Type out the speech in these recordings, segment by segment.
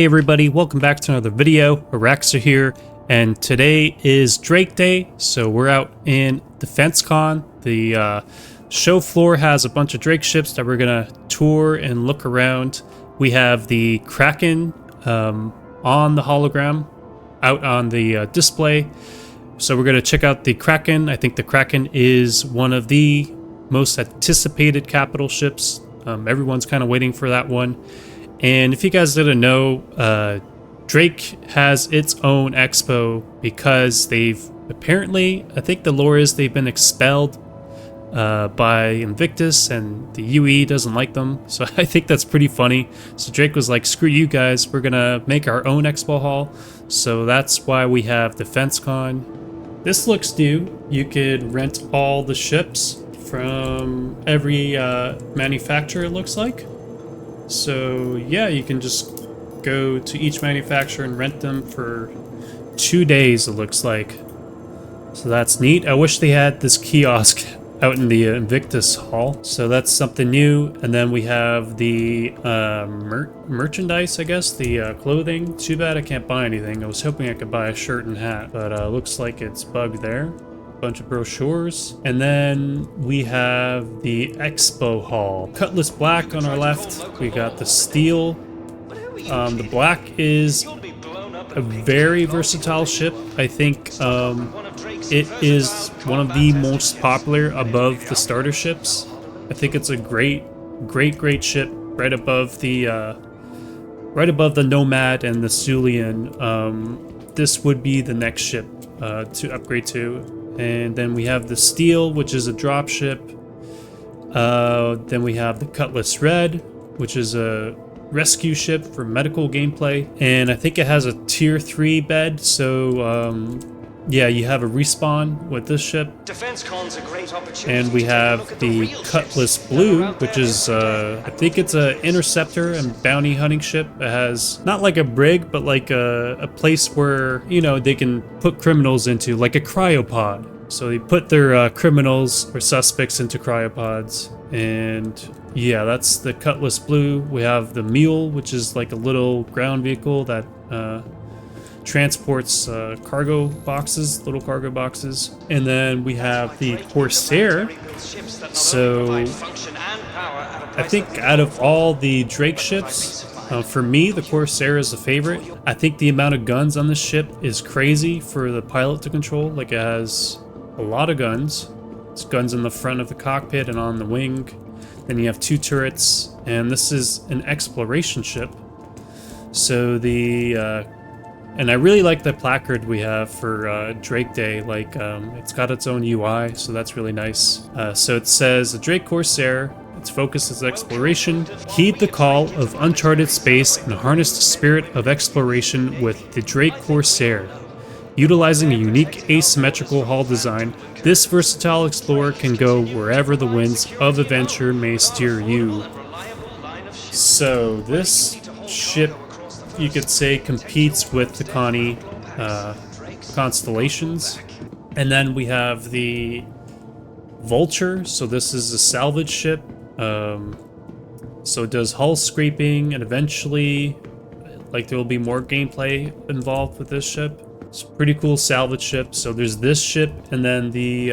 Hey everybody, welcome back to another video. Araxa here, and today is Drake Day, so we're out in Defensecon. The show floor has a bunch of Drake ships that we're gonna tour and look around. We have the Kraken on the hologram out on the display, so we're gonna check out the Kraken. I think the Kraken is one of the most anticipated capital ships. Everyone's kind of waiting for that one. And if you guys didn't know, Drake has its own expo because they've apparently, I think the lore is they've been expelled by Invictus, and the UE doesn't like them. So I think that's pretty funny. So Drake was like, screw you guys, we're gonna make our own expo hall. So that's why we have Defensecon. This looks new. You could rent all the ships from every manufacturer, it looks like. So yeah, you can just go to each manufacturer and rent them for 2 days, it looks like. So that's neat. I wish they had this kiosk out in the Invictus Hall. So that's something new. And then we have the merchandise, I guess, the clothing. Too bad I can't buy anything. I was hoping I could buy a shirt and hat, but looks like it's bugged there. Bunch of brochures, and then we have the expo hall. Cutlass black on our left. We got the steel. The black is a very versatile ship. I think it is one of the most popular above the starter ships. I think it's a great ship, right above the Nomad and the Sulian. This would be the next ship to upgrade to. And then we have the Steel, which is a drop ship. Then we have the Cutlass Red, which is a rescue ship for medical gameplay. And I think it has a tier 3 bed, so yeah, you have a respawn with this ship. Defensecon's a great opportunity. And we have the Cutlass Blue, which is I think it's an interceptor and bounty hunting ship. It has not like a brig, but like a place where, you know, they can put criminals into, like a cryopod. So they put their criminals or suspects into cryopods. And yeah, that's the Cutlass Blue. We have the Mule, which is like a little ground vehicle that transports cargo boxes, little cargo boxes. And then we have the Corsair. So I think out of all the Drake ships, for me, the Corsair is the favorite. I think the amount of guns on this ship is crazy for the pilot to control. Like, it has a lot of guns. It's guns in the front of the cockpit and on the wing. Then you have 2 turrets, and this is an exploration ship. So the and I really like the placard we have for Drake Day. Like, it's got its own UI, so that's really nice. So it says, the Drake Corsair, its focus is exploration. Heed the call of uncharted space and harness the spirit of exploration with the Drake Corsair. Utilizing a unique asymmetrical hull design, this versatile explorer can go wherever the winds of adventure may steer you. So this ship, you could say, competes with the Connie constellations. And then we have the Vulture. So this is a salvage ship. So it does hull scraping, and eventually, like, there will be more gameplay involved with this ship. It's a pretty cool salvage ship. So there's this ship, and then the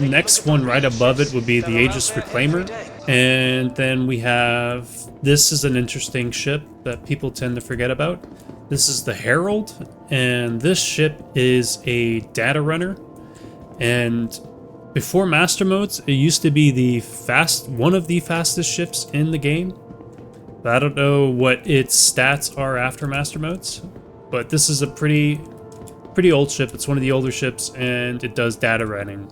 next one right above it would be the Aegis Reclaimer. And then we have, this is an interesting ship that people tend to forget about. This is the Herald, and this ship is a data runner. And before Master Modes, it used to be one of the fastest ships in the game. But I don't know what its stats are after Master Modes. But this is a pretty old ship. It's one of the older ships, and it does data running.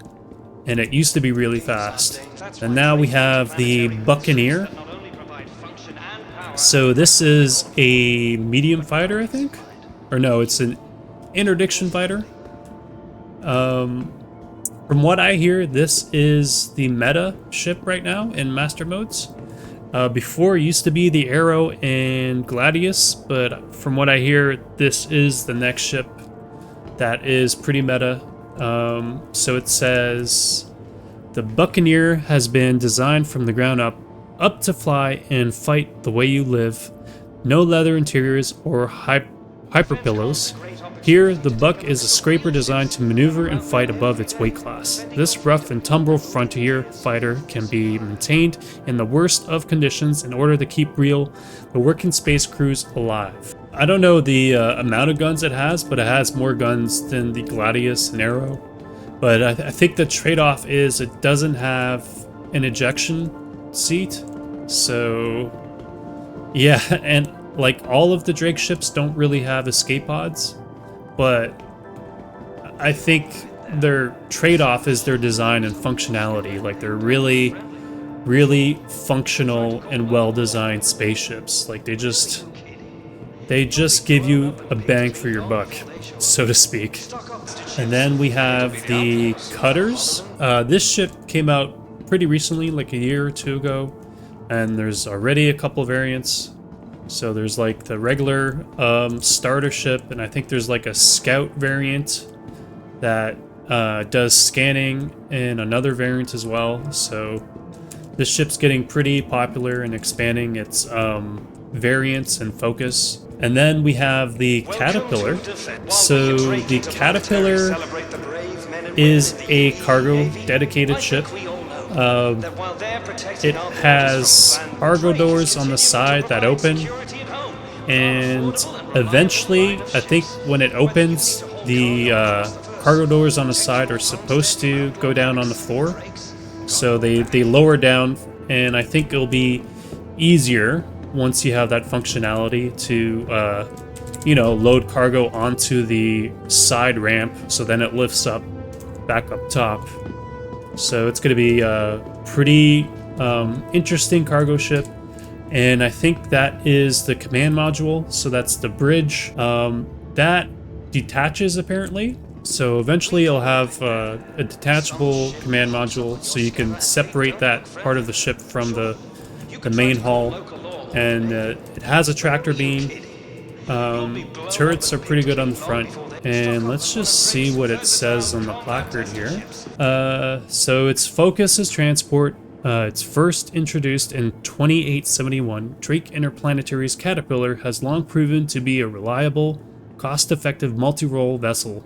And it used to be really fast. And now we have the Buccaneer. So this is a medium fighter, I think? Or no, it's an interdiction fighter. From what I hear, this is the meta ship right now in Master Modes. Before it used to be the Arrow and Gladius, but from what I hear, this is the next ship that is pretty meta. So it says, the Buccaneer has been designed from the ground up to fly and fight the way you live. no leather interiors or hyper pillows. Here, the Buck is a scraper designed to maneuver and fight above its weight class. This rough and tumble frontier fighter can be maintained in the worst of conditions in order to keep the working space crews alive. I don't know the amount of guns it has, but it has more guns than the Gladius and Arrow. But I think the trade-off is it doesn't have an ejection seat. So, yeah, and like all of the Drake ships don't really have escape pods. But I think their trade-off is their design and functionality. Like they're really, really functional and well-designed spaceships. Like they just give you a bang for your buck, so to speak. And then we have the cutters. This ship came out pretty recently, like a year or two ago, and there's already a couple variants. So there's like the regular starter ship, and I think there's like a scout variant that does scanning in another variant as well. So this ship's getting pretty popular and expanding its variants and focus. And then we have the Caterpillar. So the Caterpillar is a cargo dedicated ship. It has cargo doors on the side that open, and eventually, I think when it opens, the cargo doors on the side are supposed to go down on the floor. So they lower down, and I think it'll be easier once you have that functionality to, you know, load cargo onto the side ramp, so then it lifts up back up top. So it's going to be a pretty interesting cargo ship. And I think that is the command module. So that's the bridge. That detaches apparently. So eventually it'll have a detachable command module, so you can separate that part of the ship from the main hull. And it has a tractor beam. Turrets are pretty good on the front. And let's just see what it says on the placard here. So its focus is transport. It's first introduced in 2871. Drake Interplanetary's Caterpillar has long proven to be a reliable, cost-effective multi-role vessel,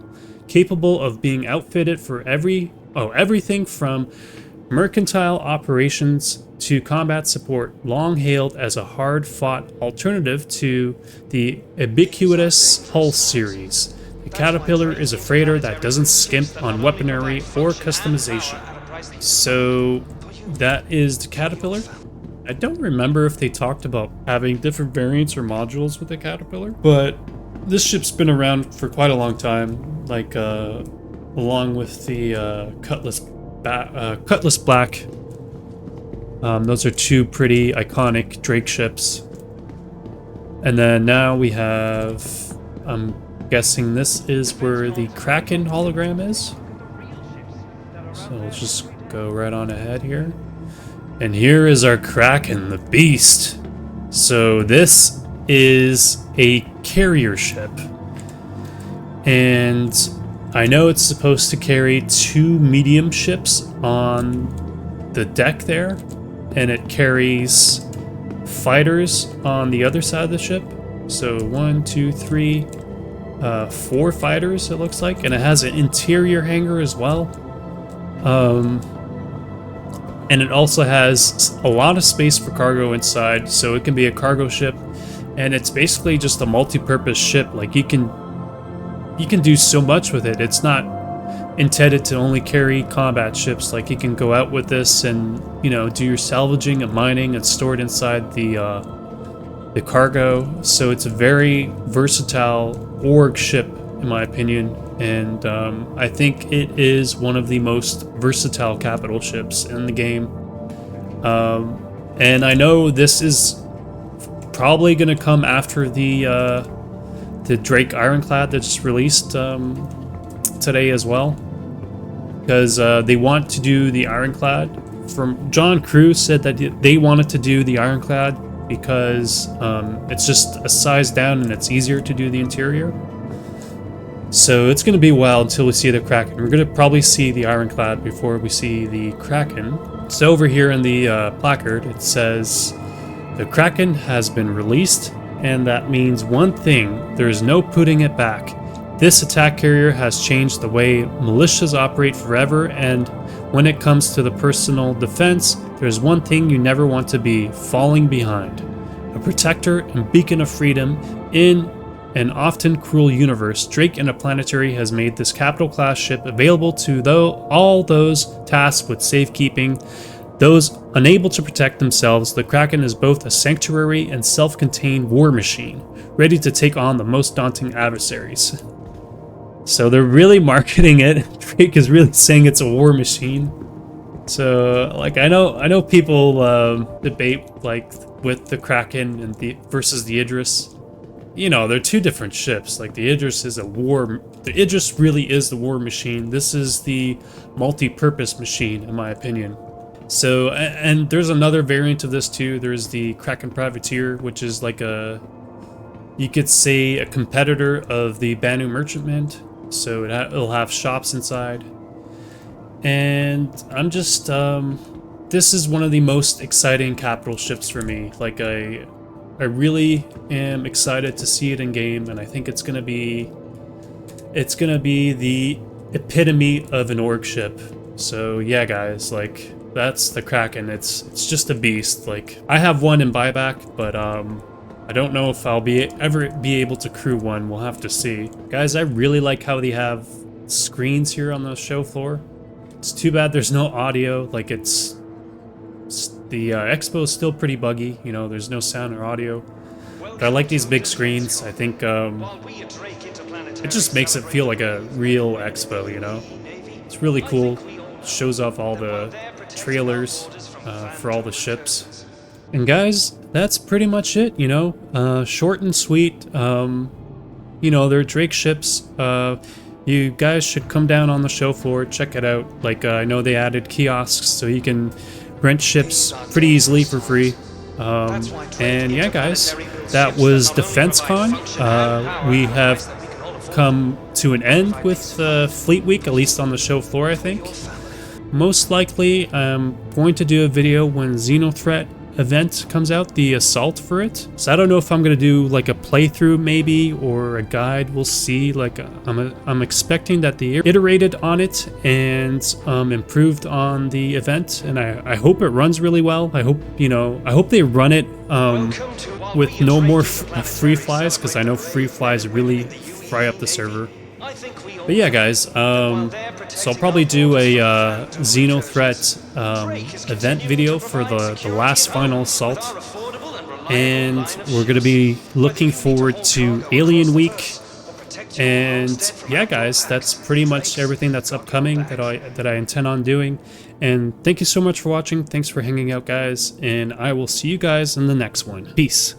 capable of being outfitted for everything from mercantile operations to combat support, long hailed as a hard-fought alternative to the ubiquitous Hull series. The Caterpillar is a freighter that doesn't skimp on weaponry or customization. So that is the Caterpillar. I don't remember if they talked about having different variants or modules with the Caterpillar, but this ship's been around for quite a long time, like along with the Cutlass Black. Those are two pretty iconic Drake ships. And then now we have, I'm guessing this is where the Kraken hologram is. So let's just go right on ahead here. And here is our Kraken, the beast. So this is a carrier ship. And I know it's supposed to carry 2 medium ships on the deck there. And it carries fighters on the other side of the ship. So 1, 2, 3, 4 fighters it looks like. And it has an interior hangar as well. And it also has a lot of space for cargo inside, so it can be a cargo ship, and it's basically just a multi-purpose ship. Like you can do so much with it. It's not intended to only carry combat ships. Like you can go out with this and, you know, do your salvaging and mining and store it inside the cargo. So it's a very versatile org ship, in my opinion. And I think it is one of the most versatile capital ships in the game. And I know this is probably going to come after the Drake Ironclad that's released today as well, because they want to do the Ironclad. From John Crew said that they wanted to do the Ironclad because it's just a size down and it's easier to do the interior. So it's going to be a while until we see the Kraken. We're going to probably see the Ironclad before we see the Kraken. So over here in the placard, it says, the Kraken has been released and that means one thing: there is no putting it back. This attack carrier has changed the way militias operate forever, and when it comes to the personal defense, there's one thing you never want to be: falling behind. A protector and beacon of freedom in an often cruel universe, Drake Interplanetary has made this capital class ship available to all those tasked with safekeeping those unable to protect themselves. The Kraken is both a sanctuary and self-contained war machine, ready to take on the most daunting adversaries. So they're really marketing it. Drake is really saying it's a war machine. So, like, I know people debate, like, with the Kraken and versus the Idris. You know, they're two different ships. Like, the Idris is the Idris really is the war machine. This is the multi-purpose machine, in my opinion. So, and there's another variant of this too. There's the Kraken Privateer, which is like you could say a competitor of the Banu Merchantman. So it'll have shops inside. And I'm just, this is one of the most exciting capital ships for me. Like, I really am excited to see it in game, and I think it's gonna be the epitome of an org ship. So yeah, guys, like, that's the Kraken. It's just a beast. Like, I have one in buyback, but I don't know if I'll ever be able to crew one. We'll have to see. Guys, I really like how they have screens here on the show floor. It's too bad there's no audio. Like, the expo is still pretty buggy. You know, there's no sound or audio. But I like these big screens. I think it just makes it feel like a real expo, you know? It's really cool. It shows off all the trailers for all the ships. And guys, that's pretty much it, you know? Short and sweet. You know, they're Drake ships. You guys should come down on the show floor, check it out. Like, I know they added kiosks, so you can rent ships pretty easily for free. And yeah, guys, that was Defensecon. We have come to an end with Fleet Week, at least on the show floor, I think. Most likely, I'm going to do a video when Xenothreat event comes out, the assault for it. So I don't know if I'm gonna do like a playthrough maybe or a guide. We'll see. Like, I'm expecting that they iterated on it and improved on the event, and I hope it runs really well. I hope, you know, I hope they run it with no more free flies, because I know free flies really fry up the server. But yeah, guys, so I'll probably do a Xenothreat event video for the last final assault, and we're going to be looking forward to Alien Week. And yeah, guys, that's pretty much everything that's upcoming that I intend on doing. And thank you so much for watching. Thanks for hanging out, guys, and I will see you guys in the next one. Peace.